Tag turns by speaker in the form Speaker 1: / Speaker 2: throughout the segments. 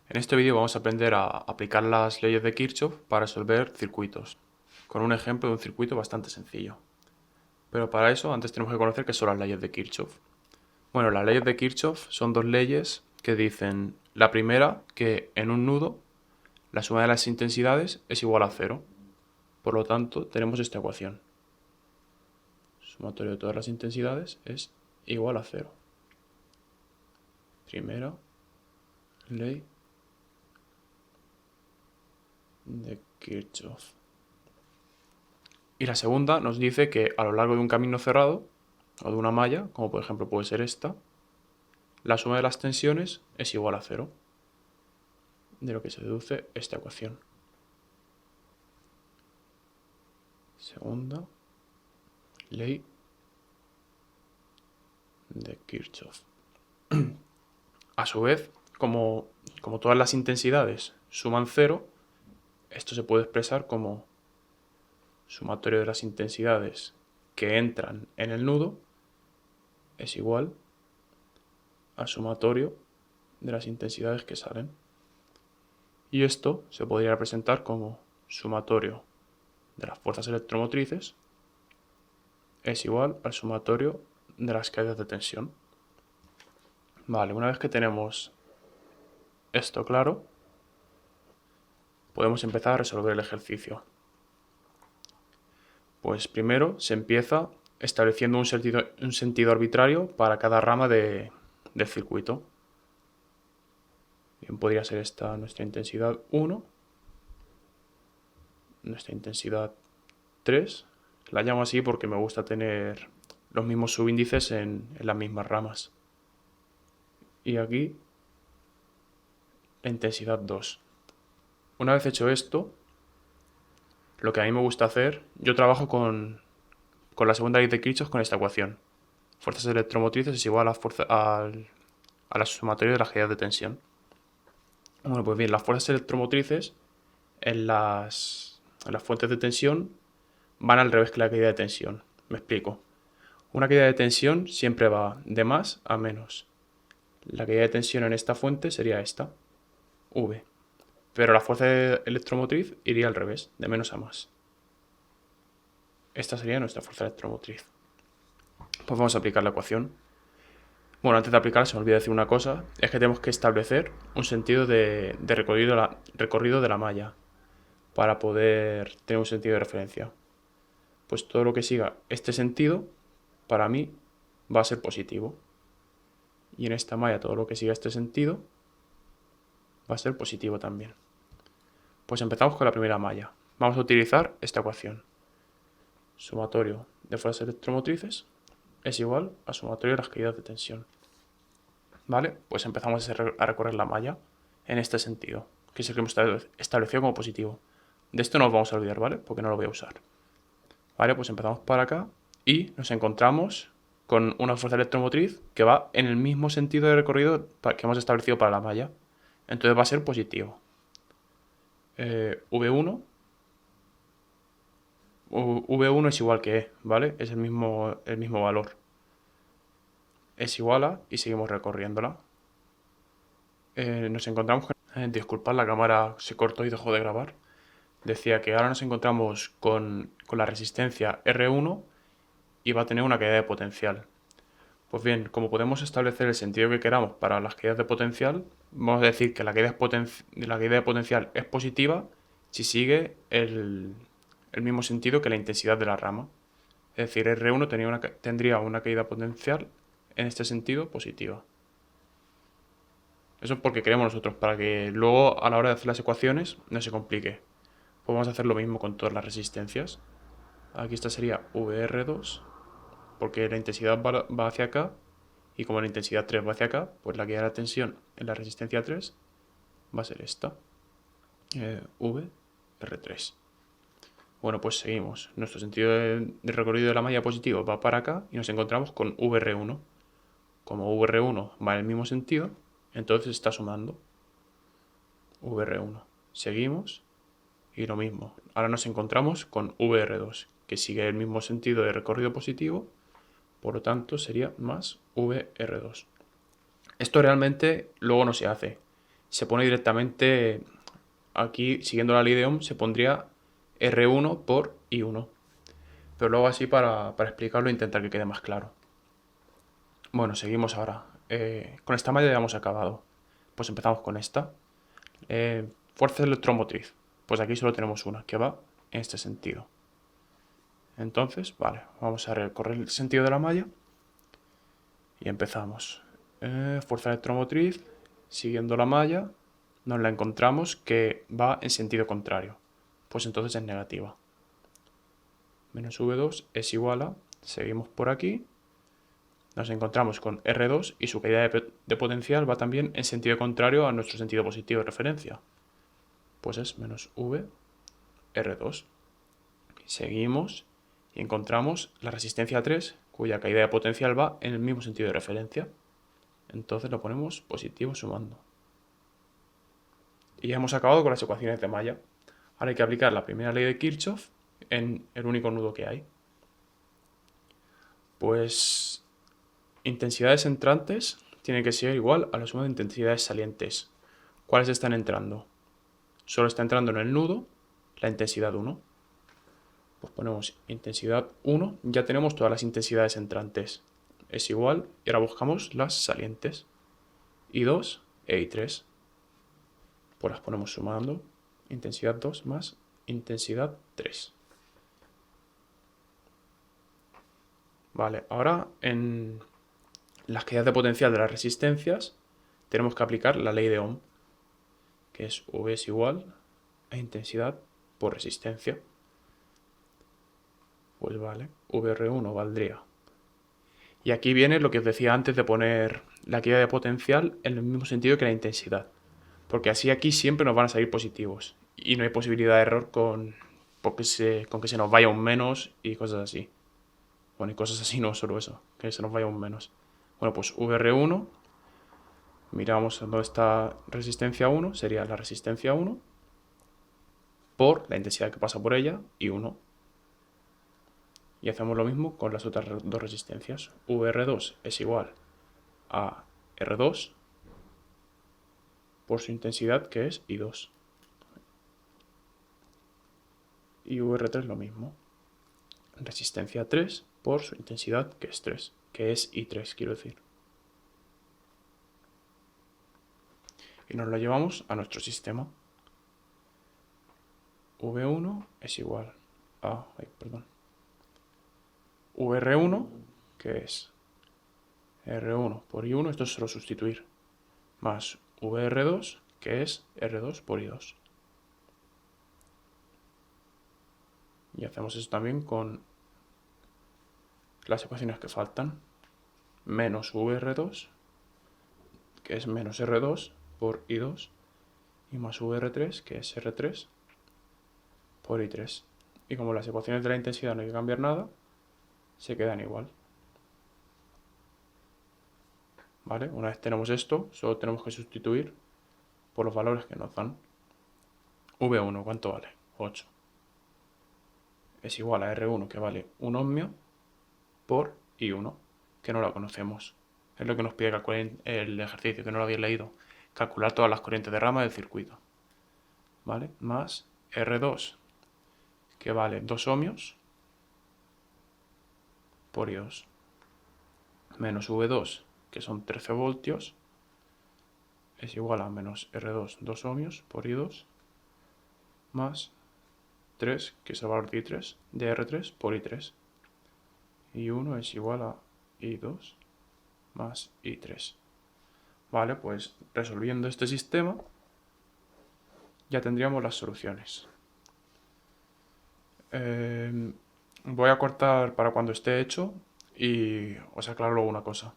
Speaker 1: En este vídeo vamos a aprender a aplicar las leyes de Kirchhoff para resolver circuitos, con un ejemplo de un circuito bastante sencillo. Pero para eso antes tenemos que conocer qué son las leyes de Kirchhoff. Bueno, las leyes de Kirchhoff son dos leyes que dicen, la primera, que en un nudo la suma de las intensidades es igual a cero. Por lo tanto, tenemos esta ecuación. Sumatorio de todas las intensidades es igual a cero. Primera ley de Kirchhoff. Y la segunda nos dice que a lo largo de un camino cerrado, o de una malla, como por ejemplo puede ser esta, la suma de las tensiones es igual a cero, de lo que se deduce esta ecuación. Segunda ley de Kirchhoff. A su vez, como todas las intensidades suman cero, esto se puede expresar como sumatorio de las intensidades que entran en el nudo es igual al sumatorio de las intensidades que salen. Y esto se podría representar como sumatorio de las fuerzas electromotrices es igual al sumatorio de las caídas de tensión. Vale, una vez que tenemos esto claro, podemos empezar a resolver el ejercicio. Pues primero se empieza estableciendo un sentido arbitrario para cada rama del circuito. Bien, podría ser esta nuestra intensidad 1, nuestra intensidad 3. La llamo así porque me gusta tener los mismos subíndices en las mismas ramas. Y aquí la intensidad 2. Una vez hecho esto, lo que a mí me gusta hacer, yo trabajo con la segunda ley de Kirchhoff con esta ecuación. Fuerzas electromotrices es igual a la sumatoria de las caídas de tensión. Bueno, pues bien, las fuerzas electromotrices en las fuentes de tensión van al revés que la caída de tensión. Me explico. Una caída de tensión siempre va de más a menos. La caída de tensión en esta fuente sería esta, V. Pero la fuerza electromotriz iría al revés, de menos a más. Esta sería nuestra fuerza electromotriz. Pues vamos a aplicar la ecuación. Bueno, antes de aplicarla se me olvidó decir una cosa, es que tenemos que establecer un sentido de recorrido de la malla para poder tener un sentido de referencia. Pues todo lo que siga este sentido, para mí, va a ser positivo. Y en esta malla todo lo que siga este sentido va a ser positivo también. Pues empezamos con la primera malla. Vamos a utilizar esta ecuación. Sumatorio de fuerzas electromotrices es igual a sumatorio de las caídas de tensión. ¿Vale? Pues empezamos a recorrer la malla en este sentido, que es el que hemos establecido como positivo. De esto no nos vamos a olvidar, ¿vale? Porque no lo voy a usar. ¿Vale? Pues empezamos por acá y nos encontramos con una fuerza electromotriz que va en el mismo sentido de recorrido que hemos establecido para la malla. Entonces va a ser positivo. V1 es igual que E, ¿vale? Es el mismo valor. Es igual a, y seguimos recorriéndola. Nos encontramos con... disculpad, la cámara se cortó y dejó de grabar. Decía que ahora nos encontramos con la resistencia R1 y va a tener una caída de potencial. Pues bien, como podemos establecer el sentido que queramos para las caídas de potencial, vamos a decir que la caída de potencial es positiva si sigue el mismo sentido que la intensidad de la rama. Es decir, R1 tendría una caída potencial en este sentido positiva. Eso es porque queremos nosotros, para que luego a la hora de hacer las ecuaciones no se complique. Pues vamos a hacer lo mismo con todas las resistencias. Aquí esta sería VR2, porque la intensidad va hacia acá, y como la intensidad 3 va hacia acá, pues la caída de la tensión en la resistencia 3 va a ser esta, VR3. Bueno, pues seguimos. Nuestro sentido de recorrido de la malla positivo va para acá y nos encontramos con VR1. Como VR1 va en el mismo sentido, entonces está sumando VR1. Seguimos y lo mismo. Ahora nos encontramos con VR2, que sigue el mismo sentido de recorrido positivo, por lo tanto sería más VR2. Esto realmente luego no se hace. se pone directamente aquí, siguiendo la ley de Ohm, se pondría R1 por I1. Pero luego así para explicarlo intentar que quede más claro. Bueno, seguimos ahora. Con esta malla ya hemos acabado. Pues empezamos con esta. Fuerza electromotriz. Pues aquí solo tenemos una, que va en este sentido. Entonces, vale, vamos a recorrer el sentido de la malla. Y empezamos. Fuerza electromotriz, siguiendo la malla, nos la encontramos que va en sentido contrario. Pues entonces es negativa. Menos V2 es igual a, seguimos por aquí, nos encontramos con R2 y su caída de potencial va también en sentido contrario a nuestro sentido positivo de referencia. Pues es menos V, R2. Seguimos y encontramos la resistencia 3, cuya caída de potencial va en el mismo sentido de referencia. Entonces lo ponemos positivo sumando. Y ya hemos acabado con las ecuaciones de malla. Ahora hay que aplicar la primera ley de Kirchhoff en el único nudo que hay. Pues intensidades entrantes tiene que ser igual a la suma de intensidades salientes. ¿Cuáles están entrando? Solo está entrando en el nudo la intensidad 1. Pues ponemos intensidad 1, ya tenemos todas las intensidades entrantes. Es igual, y ahora buscamos las salientes. I2 e I3. Pues las ponemos sumando. Intensidad 2 más intensidad 3. Vale, ahora en las caídas de potencial de las resistencias tenemos que aplicar la ley de Ohm, que es V es igual a intensidad por resistencia. Pues vale, VR1 valdría. Y aquí viene lo que os decía antes de poner la caída de potencial en el mismo sentido que la intensidad. Porque así aquí siempre nos van a salir positivos. Y no hay posibilidad de error con que se nos vaya un menos y cosas así. Bueno, y cosas así, no solo eso, que se nos vaya un menos. Bueno, pues VR1, miramos dónde está resistencia 1, sería la resistencia 1 por la intensidad que pasa por ella y 1. Y hacemos lo mismo con las otras dos resistencias. VR2 es igual a R2 por su intensidad, que es I2. Y VR3 lo mismo. Resistencia 3 por su intensidad, que es 3, que es I3, quiero decir. Y nos lo llevamos a nuestro sistema. V1 es igual a, VR1, que es R1 por I1, esto es solo sustituir, más VR2, que es R2 por I2. Y hacemos eso también con las ecuaciones que faltan. Menos VR2, que es menos R2 por I2, y más VR3, que es R3 por I3. Y como las ecuaciones de la intensidad no hay que cambiar nada, se quedan igual. ¿Vale? Una vez tenemos esto, solo tenemos que sustituir por los valores que nos dan. V1, ¿cuánto vale? 8. Es igual a R1, que vale 1 ohmio, por I1, que no la conocemos. Es lo que nos pide calcular el ejercicio, que no lo habéis leído. Calcular todas las corrientes de rama del circuito. ¿Vale? Más R2, que vale 2 ohmios, por I2. Menos V2, que son 13 voltios, es igual a menos R2, 2 ohmios, por I2, más 3, que es el valor de I3, de R3 por I3. Y 1 es igual a I2 más I3. Vale, pues resolviendo este sistema ya tendríamos las soluciones. Voy a cortar para cuando esté hecho y os aclaro luego una cosa.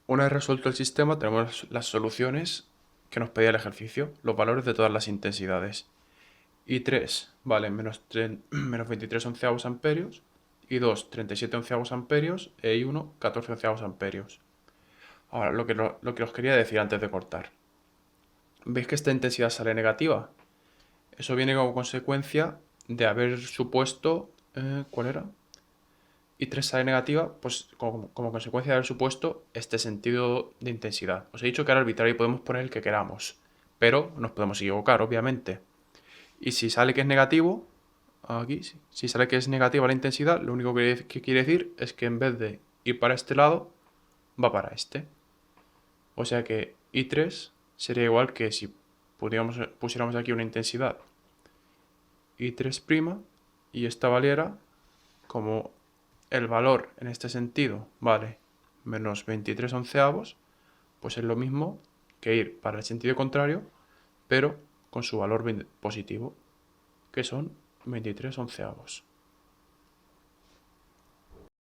Speaker 1: Una vez resuelto el sistema tenemos las soluciones que nos pedía el ejercicio, los valores de todas las intensidades. I3 vale menos 23 onceavos amperios, I2 37 onceavos amperios e I1 14 onceavos amperios. Ahora, lo que os quería decir antes de cortar. ¿Veis que esta intensidad sale negativa? Eso viene como consecuencia de haber supuesto... ¿cuál era? I3 sale negativa, pues como consecuencia de haber supuesto este sentido de intensidad. Os he dicho que era arbitrario y podemos poner el que queramos, pero nos podemos equivocar, obviamente. Y si sale que es negativo, aquí, si sale que es negativa la intensidad, lo único que quiere decir es que en vez de ir para este lado, va para este. O sea que I3 sería igual que si pusiéramos aquí una intensidad I3' y esta valiera como el valor en este sentido vale menos 23 onceavos, pues es lo mismo que ir para el sentido contrario, pero con su valor positivo, que son 23 onceavos.